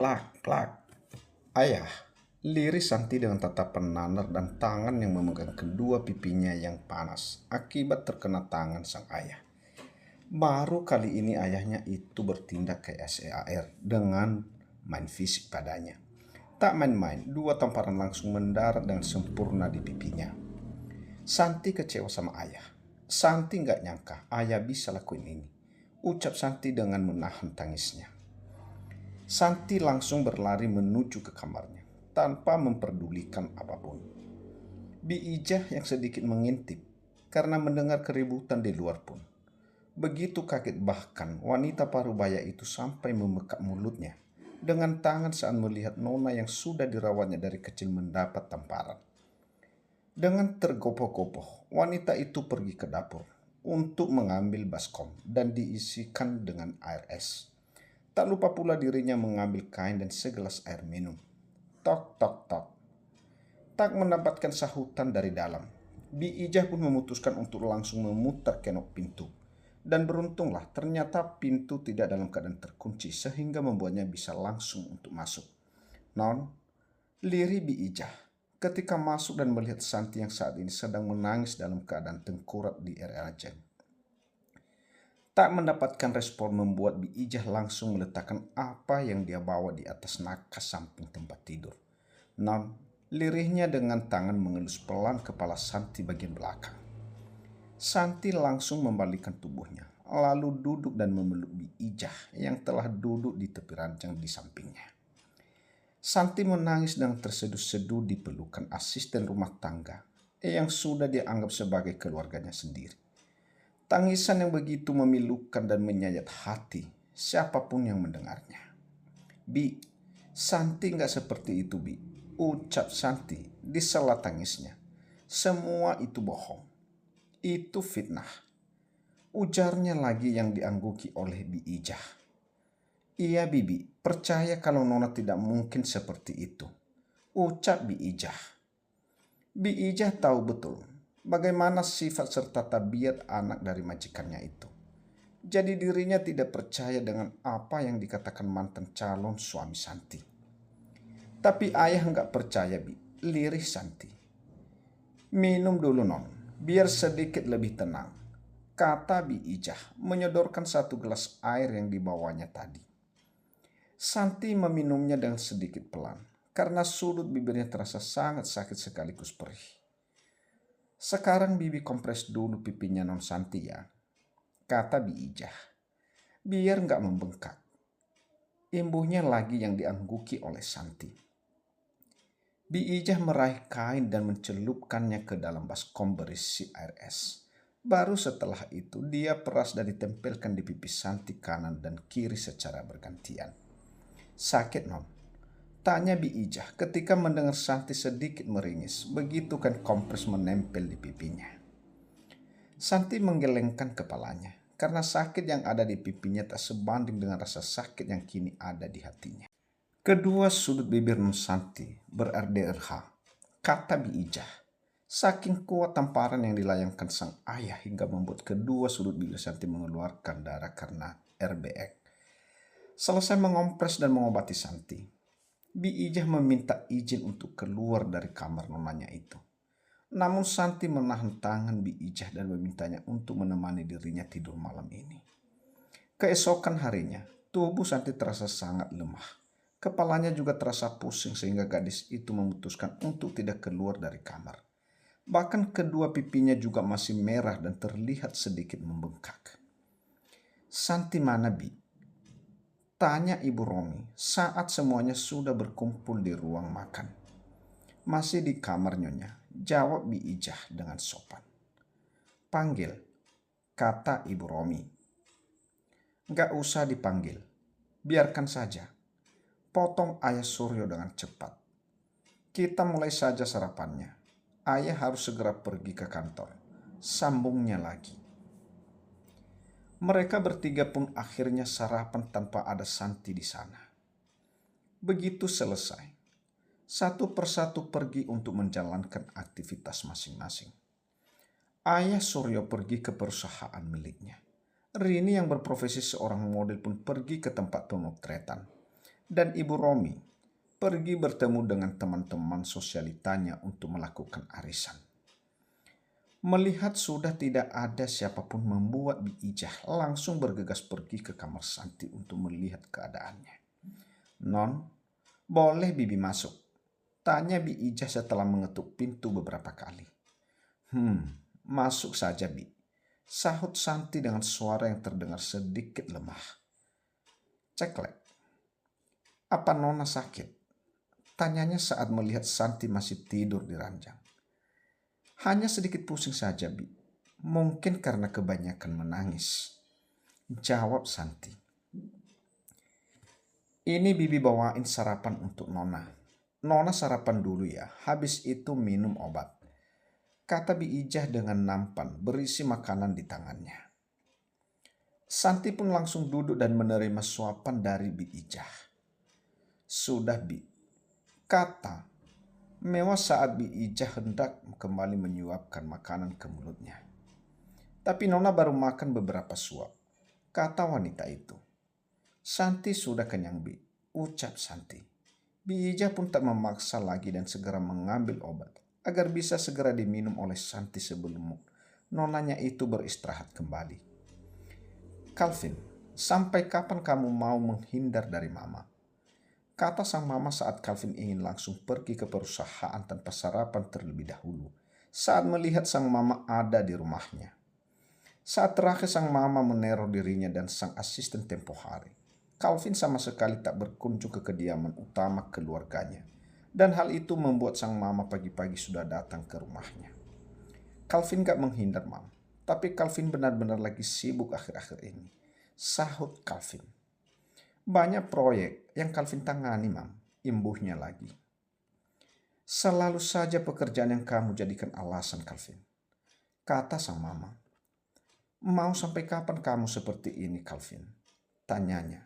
Plak, plak. Ayah, liris Santi dengan tatapan nanar dan tangan yang memegang kedua pipinya yang panas akibat terkena tangan sang ayah. Baru kali ini ayahnya itu bertindak kayak SEAR dengan main fisik padanya. Tak main-main, dua tamparan langsung mendarat dengan sempurna di pipinya. Santi kecewa sama ayah. Santi nggak nyangka ayah bisa lakuin ini. Ucap Santi dengan menahan tangisnya. Santi langsung berlari menuju ke kamarnya, tanpa memperdulikan apapun. Bi Ijah yang sedikit mengintip, karena mendengar keributan di luar pun. Begitu kaget bahkan wanita parubaya itu sampai membekap mulutnya, dengan tangan saat melihat Nona yang sudah dirawatnya dari kecil mendapat tamparan. Dengan tergopoh-gopoh, wanita itu pergi ke dapur untuk mengambil baskom dan diisikan dengan air es. Tak lupa pula dirinya mengambil kain dan segelas air minum. Tok, tok, tok. Tak mendapatkan sahutan dari dalam. Bi Ijah pun memutuskan untuk langsung memutar kenop pintu. Dan beruntunglah ternyata pintu tidak dalam keadaan terkunci sehingga membuatnya bisa langsung untuk masuk. Non, liri Bi Ijah ketika masuk dan melihat Santi yang saat ini sedang menangis dalam keadaan tengkurap di area jeng. Tak mendapatkan respon membuat Bi Ijah langsung meletakkan apa yang dia bawa di atas nakas samping tempat tidur. Non, lirihnya dengan tangan mengelus pelan kepala Santi bagian belakang. Santi langsung membalikkan tubuhnya, lalu duduk dan memeluk Bi Ijah yang telah duduk di tepi ranjang di sampingnya. Santi menangis dan terseduh-seduh di pelukan asisten rumah tangga yang sudah dianggap sebagai keluarganya sendiri. Tangisan yang begitu memilukan dan menyayat hati siapapun yang mendengarnya. Bi, Santi nggak seperti itu, Bi. Ucap Santi di sela tangisnya. Semua itu bohong. Itu fitnah. Ujarnya lagi yang diangguki oleh Bi Ijah. Iya Bibi, percaya kalau Nona tidak mungkin seperti itu. Ucap Bi Ijah. Bi Ijah tahu betul bagaimana sifat serta tabiat anak dari majikannya itu. Jadi dirinya tidak percaya dengan apa yang dikatakan mantan calon suami Santi. Tapi ayah nggak percaya Bi, lirih Santi. Minum dulu non, biar sedikit lebih tenang, kata Bi Ijah menyodorkan satu gelas air yang dibawanya tadi. Santi meminumnya dengan sedikit pelan, karena sudut bibirnya terasa sangat sakit sekaligus perih. Sekarang Bibi kompres dulu pipinya non Santi ya, kata Bi Ijah, biar nggak membengkak. Imbuhnya lagi yang diangguki oleh Santi. Bi Ijah meraih kain dan mencelupkannya ke dalam baskom berisi air es. Baru setelah itu dia peras dan ditempelkan di pipi Santi kanan dan kiri secara bergantian. Sakit non? Tanya Bi Ijah ketika mendengar Santi sedikit meringis. Begitu kan kompres menempel di pipinya. Santi menggelengkan kepalanya karena sakit yang ada di pipinya tak sebanding dengan rasa sakit yang kini ada di hatinya. Kedua sudut bibir non Santi ber-RDRH, kata Bi Ijah. Saking kuat tamparan yang dilayangkan sang ayah hingga membuat kedua sudut bibir Santi mengeluarkan darah karena RBX. Selesai mengompres dan mengobati Santi, Bi Ijah meminta izin untuk keluar dari kamar nonanya itu. Namun Santi menahan tangan Bi Ijah dan memintanya untuk menemani dirinya tidur malam ini. Keesokan harinya, tubuh Santi terasa sangat lemah. Kepalanya juga terasa pusing sehingga gadis itu memutuskan untuk tidak keluar dari kamar. Bahkan kedua pipinya juga masih merah dan terlihat sedikit membengkak. Santi mana Bi? Tanya Ibu Romi saat semuanya sudah berkumpul di ruang makan. Masih di kamar Nyonya, jawab Bi Ijah dengan sopan. Panggil, kata Ibu Romi. Gak usah dipanggil, biarkan saja. Potong Ayah Suryo dengan cepat. Kita mulai saja sarapannya. Ayah harus segera pergi ke kantor. Sambungnya lagi. Mereka bertiga pun akhirnya sarapan tanpa ada Santi di sana. Begitu selesai, satu persatu pergi untuk menjalankan aktivitas masing-masing. Ayah Suryo pergi ke perusahaan miliknya. Rini yang berprofesi seorang model pun pergi ke tempat pemotretan. dan Ibu Romi pergi bertemu dengan teman-teman sosialitanya untuk melakukan arisan. Melihat sudah tidak ada siapapun membuat Bi Ijah langsung bergegas pergi ke kamar Santi untuk melihat keadaannya. "Non, boleh Bibi masuk?" tanya Bi Ijah setelah mengetuk pintu beberapa kali. Masuk saja Bi," sahut Santi dengan suara yang terdengar sedikit lemah. "Ceklek, apa Nona sakit?" tanyanya saat melihat Santi masih tidur di ranjang. "Hanya sedikit pusing saja Bi, mungkin karena kebanyakan menangis," jawab Santi. "Ini Bibi bawain sarapan untuk Nona. Nona sarapan dulu ya, habis itu minum obat," kata Bi Ijah dengan nampan berisi makanan di tangannya. Santi pun langsung duduk dan menerima suapan dari Bi Ijah. "Sudah Bi," kata mewah saat Bi Ijah hendak kembali menyuapkan makanan ke mulutnya. "Tapi Nona baru makan beberapa suap," kata wanita itu. "Santi sudah kenyang Bi," ucap Santi. Bi Ijah pun tak memaksa lagi dan segera mengambil obat agar bisa segera diminum oleh Santi sebelum nonanya itu beristirahat kembali. "Calvin, sampai kapan kamu mau menghindar dari Mama?" kata sang mama saat Calvin ingin langsung pergi ke perusahaan tanpa sarapan terlebih dahulu saat melihat sang mama ada di rumahnya. Saat terakhir sang mama meneror dirinya dan sang asisten tempo hari, Calvin sama sekali tak berkunjung ke kediaman utama keluarganya, dan hal itu membuat sang mama pagi-pagi sudah datang ke rumahnya. "Calvin gak menghindar Mam, tapi Calvin benar-benar lagi sibuk akhir-akhir ini," sahut Calvin. "Banyak proyek yang Calvin tangani Mam," imbuhnya lagi. "Selalu saja pekerjaan yang kamu jadikan alasan Calvin," kata sang mama. "Mau sampai kapan kamu seperti ini Calvin?" tanyanya.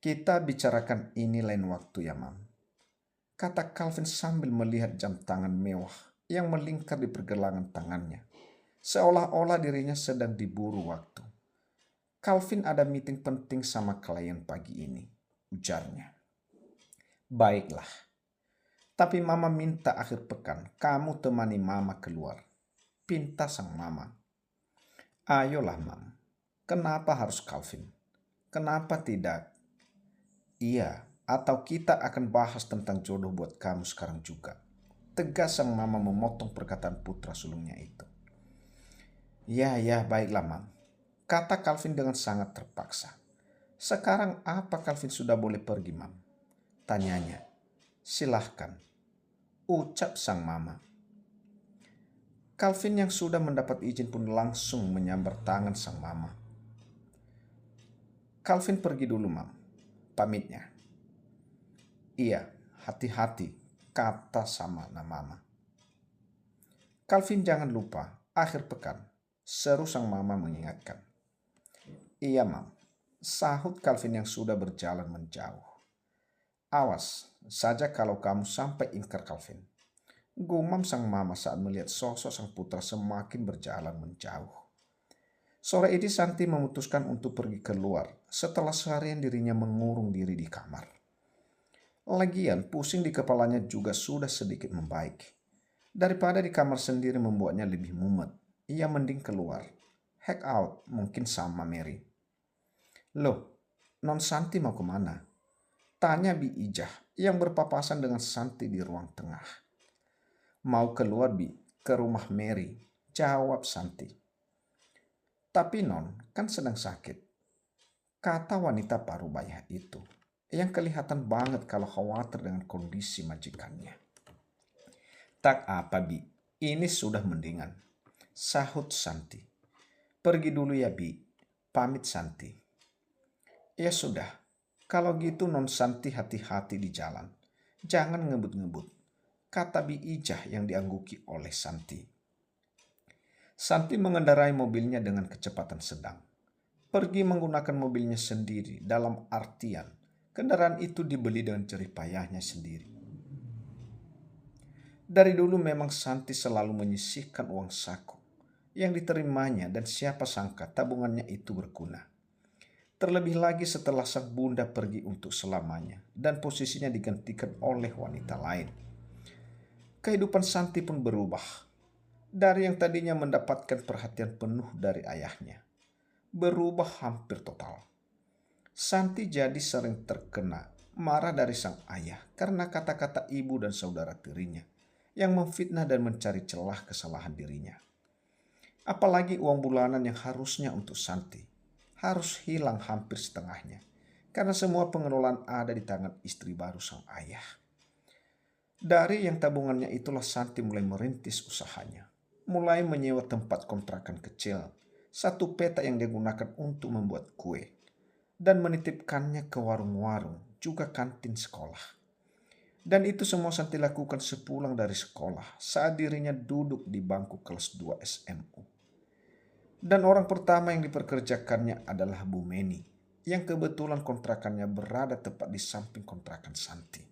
"Kita bicarakan ini lain waktu ya Mam," kata Calvin sambil melihat jam tangan mewah yang melingkar di pergelangan tangannya, seolah-olah dirinya sedang diburu waktu. "Calvin ada meeting penting sama klien pagi ini," ujarnya. "Baiklah, tapi Mama minta akhir pekan kamu temani Mama keluar," pinta sang mama. "Ayolah Mam, kenapa harus Calvin? Kenapa tidak? Iya, atau kita akan bahas tentang jodoh buat kamu sekarang juga," tegas sang mama memotong perkataan putra sulungnya itu. Ya, baiklah Mam," kata Calvin dengan sangat terpaksa. "Sekarang apa Calvin sudah boleh pergi Mam?" tanyanya. "Silahkan," ucap sang mama. Calvin yang sudah mendapat izin pun langsung menyambar tangan sang mama. "Calvin pergi dulu Mam," pamitnya. "Iya, hati-hati," kata sama mama. "Calvin jangan lupa, akhir pekan," seru sang mama mengingatkan. "Iya Mam," sahut Calvin yang sudah berjalan menjauh. "Awas saja kalau kamu sampai ingkar Calvin," gumam sang mama saat melihat sosok sang putra semakin berjalan menjauh. Sore ini Santi memutuskan untuk pergi keluar setelah seharian dirinya mengurung diri di kamar. Lagian pusing di kepalanya juga sudah sedikit membaik. Daripada di kamar sendiri membuatnya lebih mumet, ia mending keluar. Hack out mungkin sama Mary. "Loh, Non Santi mau kemana?" tanya Bi Ijah yang berpapasan dengan Santi di ruang tengah. "Mau keluar Bi, ke rumah Mary," jawab Santi. "Tapi Non kan sedang sakit," kata wanita parubaya itu, yang kelihatan banget kalau khawatir dengan kondisi majikannya. "Tak apa Bi, ini sudah mendingan," sahut Santi. "Pergi dulu ya Bi," pamit Santi. "Ya sudah, kalau gitu Non Santi hati-hati di jalan. Jangan ngebut-ngebut," kata Bi Ijah yang diangguki oleh Santi. Santi mengendarai mobilnya dengan kecepatan sedang. Pergi menggunakan mobilnya sendiri dalam artian kendaraan itu dibeli dengan jerih payahnya sendiri. Dari dulu memang Santi selalu menyisihkan uang saku yang diterimanya dan siapa sangka tabungannya itu berguna. Terlebih lagi setelah sang bunda pergi untuk selamanya dan posisinya digantikan oleh wanita lain. Kehidupan Santi pun berubah. Dari yang tadinya mendapatkan perhatian penuh dari ayahnya, berubah hampir total. Santi jadi sering terkena marah dari sang ayah karena kata-kata ibu dan saudara tirinya yang memfitnah dan mencari celah kesalahan dirinya. Apalagi uang bulanan yang harusnya untuk Santi harus hilang hampir setengahnya karena semua pengelolaan ada di tangan istri baru sang ayah. Dari yang tabungannya itulah Santi mulai merintis usahanya. Mulai menyewa tempat kontrakan kecil, satu petak yang digunakan untuk membuat kue, dan menitipkannya ke warung-warung, juga kantin sekolah. Dan itu semua Santi lakukan sepulang dari sekolah saat dirinya duduk di bangku kelas 2 SMU. Dan orang pertama yang diperkerjakannya adalah Bu Meni, yang kebetulan kontrakannya berada tepat di samping kontrakan Santi.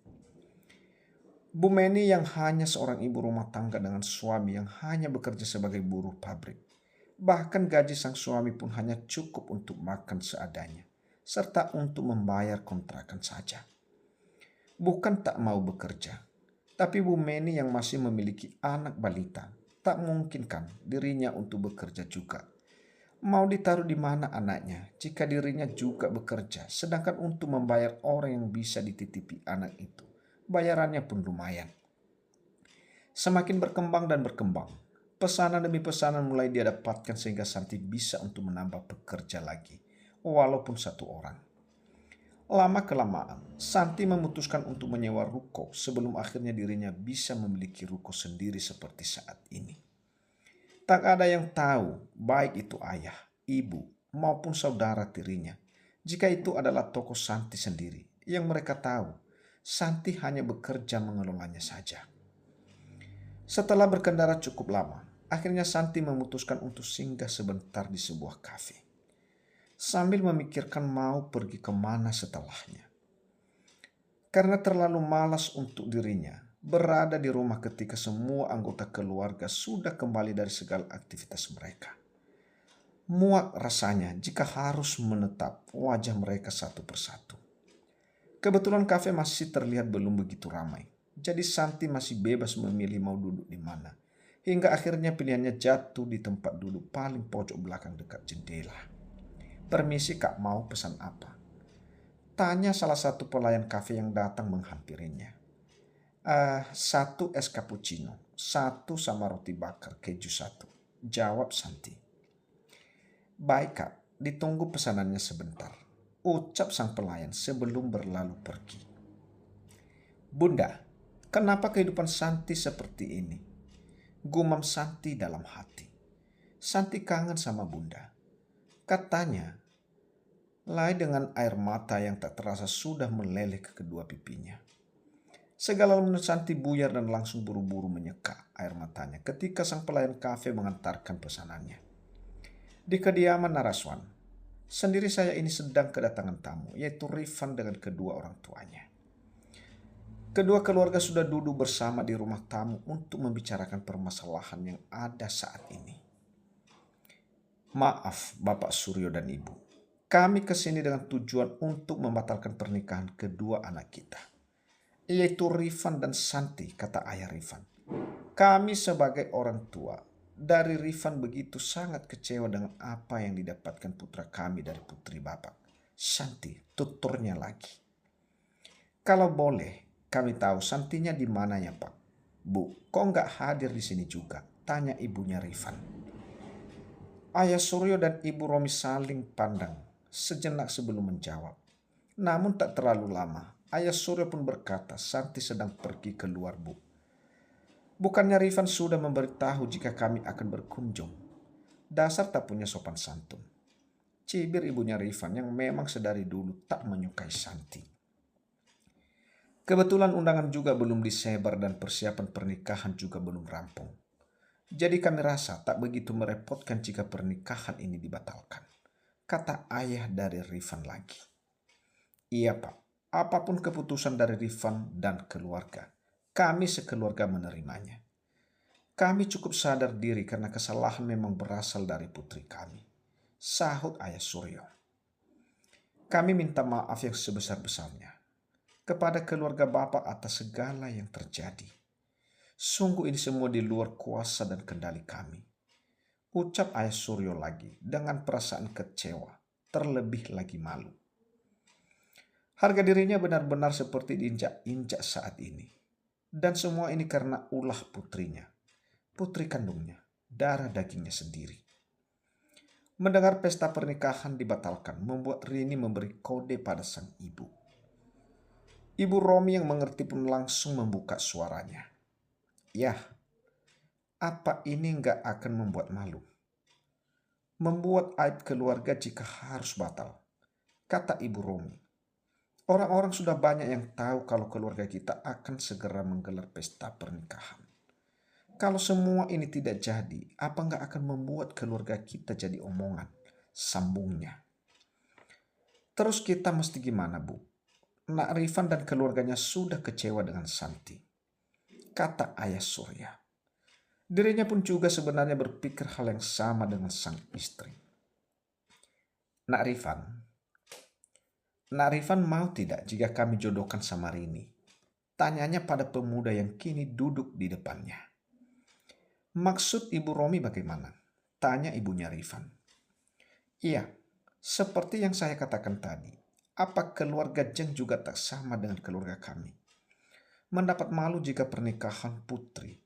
Bu Meni yang hanya seorang ibu rumah tangga dengan suami yang hanya bekerja sebagai buruh pabrik. Bahkan gaji sang suami pun hanya cukup untuk makan seadanya, serta untuk membayar kontrakan saja. Bukan tak mau bekerja, tapi Bu Meni yang masih memiliki anak balita, tak memungkinkan dirinya untuk bekerja juga. Mau ditaruh di mana anaknya jika dirinya juga bekerja, sedangkan untuk membayar orang yang bisa dititipi anak itu, bayarannya pun lumayan. Semakin berkembang dan berkembang, pesanan demi pesanan mulai dia dapatkan sehingga Santi bisa untuk menambah pekerja lagi, walaupun satu orang. Lama-kelamaan, Santi memutuskan untuk menyewa ruko sebelum akhirnya dirinya bisa memiliki ruko sendiri seperti saat ini. Tak ada yang tahu, baik itu ayah, ibu, maupun saudara tirinya, jika itu adalah toko Santi sendiri. Yang mereka tahu, Santi hanya bekerja mengelolanya saja. Setelah berkendara cukup lama, akhirnya Santi memutuskan untuk singgah sebentar di sebuah kafe, sambil memikirkan mau pergi kemana setelahnya. Karena terlalu malas untuk dirinya berada di rumah ketika semua anggota keluarga sudah kembali dari segala aktivitas mereka. Muak rasanya jika harus menetap wajah mereka satu persatu. Kebetulan kafe masih terlihat belum begitu ramai, jadi Santi masih bebas memilih mau duduk di mana. Hingga akhirnya pilihannya jatuh di tempat duduk paling pojok belakang dekat jendela. "Permisi kak, mau pesan apa?" tanya salah satu pelayan kafe yang datang menghampirinya. Satu es cappuccino, satu sama roti bakar keju satu," jawab Santi. "Baik kak, ditunggu pesanannya sebentar," ucap sang pelayan sebelum berlalu pergi. "Bunda, kenapa kehidupan Santi seperti ini?" gumam Santi dalam hati. Santi kangen sama bunda, katanya, lai dengan air mata yang tak terasa sudah meleleh ke kedua pipinya. Segala menurut Santi buyar dan langsung buru-buru menyeka air matanya ketika sang pelayan kafe mengantarkan pesanannya. "Di kediaman Naraswan, sendiri saya ini sedang kedatangan tamu, yaitu Rifan dengan kedua orang tuanya. Kedua keluarga sudah duduk bersama di rumah tamu untuk membicarakan permasalahan yang ada saat ini. Maaf Bapak Suryo dan Ibu, kami kesini dengan tujuan untuk membatalkan pernikahan kedua anak kita, yaitu Rifan dan Santi," kata ayah Rifan. "Kami sebagai orang tua dari Rifan begitu sangat kecewa dengan apa yang didapatkan putra kami dari putri Bapak." Santi tuturnya lagi. "Kalau boleh kami tahu Santinya di mana ya Pak?" "Bu, kok nggak hadir di sini juga?" tanya ibunya Rifan. Ayah Suryo dan Ibu Romi saling pandang sejenak sebelum menjawab. Namun tak terlalu lama, Ayah Suryo pun berkata Santi sedang pergi keluar, Bu. "Bukannya Rifan sudah memberitahu jika kami akan berkunjung? Dasar tak punya sopan santun," cibir ibunya Rifan yang memang sedari dulu tak menyukai Santi. Kebetulan undangan juga belum disebar dan persiapan pernikahan juga belum rampung. Jadi kami rasa tak begitu merepotkan jika pernikahan ini dibatalkan, kata ayah dari Rifan lagi. "Iya Pak, apapun keputusan dari Rifan dan keluarga, kami sekeluarga menerimanya. Kami cukup sadar diri karena kesalahan memang berasal dari putri kami," sahut ayah Suryo. Kami minta maaf yang sebesar-besarnya kepada keluarga Bapak atas segala yang terjadi. Sungguh ini semua di luar kuasa dan kendali kami. Ucap Ayah Suryo lagi dengan perasaan kecewa, terlebih lagi malu. Harga dirinya benar-benar seperti diinjak-injak saat ini. Dan semua ini karena ulah putrinya, putri kandungnya, darah dagingnya sendiri. Mendengar pesta pernikahan dibatalkan membuat Rini memberi kode pada sang ibu. Ibu Romi yang mengerti pun langsung membuka suaranya. "Yah, apa ini nggak akan membuat malu? Membuat aib keluarga jika harus batal," kata Ibu Romi. "Orang-orang sudah banyak yang tahu kalau keluarga kita akan segera menggelar pesta pernikahan. Kalau semua ini tidak jadi, apa nggak akan membuat keluarga kita jadi omongan?" sambungnya. "Terus kita mesti gimana, Bu? Nak Rifan dan keluarganya sudah kecewa dengan Santi," kata Ayah Surya. Dirinya pun juga sebenarnya berpikir hal yang sama dengan sang istri. Nak Rifan mau tidak jika kami jodohkan sama Rini?" Tanyanya pada pemuda yang kini duduk di depannya. "Maksud Ibu Romi bagaimana?" tanya ibunya Rifan. "Iya, seperti yang saya katakan tadi. Apa keluarga Jeng juga tak sama dengan keluarga kami? Mendapat malu jika pernikahan putri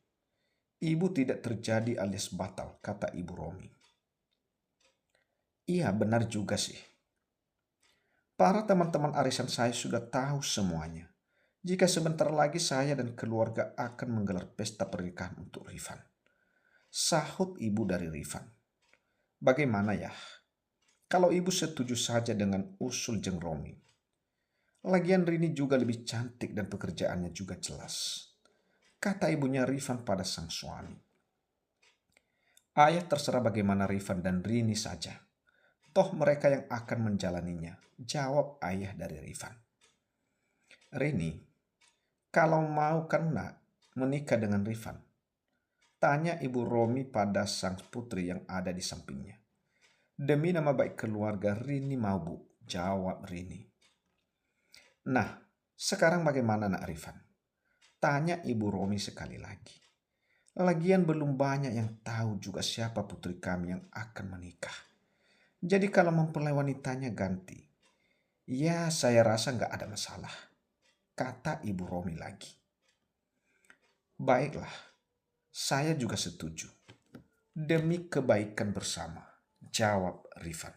ibu tidak terjadi alias batal," kata Ibu Romi. "Iya, benar juga sih. Para teman-teman arisan saya sudah tahu semuanya. Jika sebentar lagi saya dan keluarga akan menggelar pesta pernikahan untuk Rifan," sahut ibu dari Rifan. "Bagaimana ya? Kalau ibu setuju saja dengan usul Jeng Romi. Lagian Rini juga lebih cantik dan pekerjaannya juga jelas," kata ibunya Rifan pada sang suami. "Ayah terserah bagaimana Rifan dan Rini saja. Toh mereka yang akan menjalaninya," jawab ayah dari Rifan. "Rini, kalau mau kan nak menikah dengan Rifan?" tanya Ibu Romi pada sang putri yang ada di sampingnya. "Demi nama baik keluarga Rini mau, Bu," jawab Rini. "Nah, sekarang bagaimana nak Rifan?" tanya Ibu Romi sekali lagi. "Lagian belum banyak yang tahu juga siapa putri kami yang akan menikah. Jadi kalau mempelai wanitanya ganti, ya saya rasa nggak ada masalah," kata Ibu Romi lagi. "Baiklah, saya juga setuju. Demi kebaikan bersama," jawab Rifan.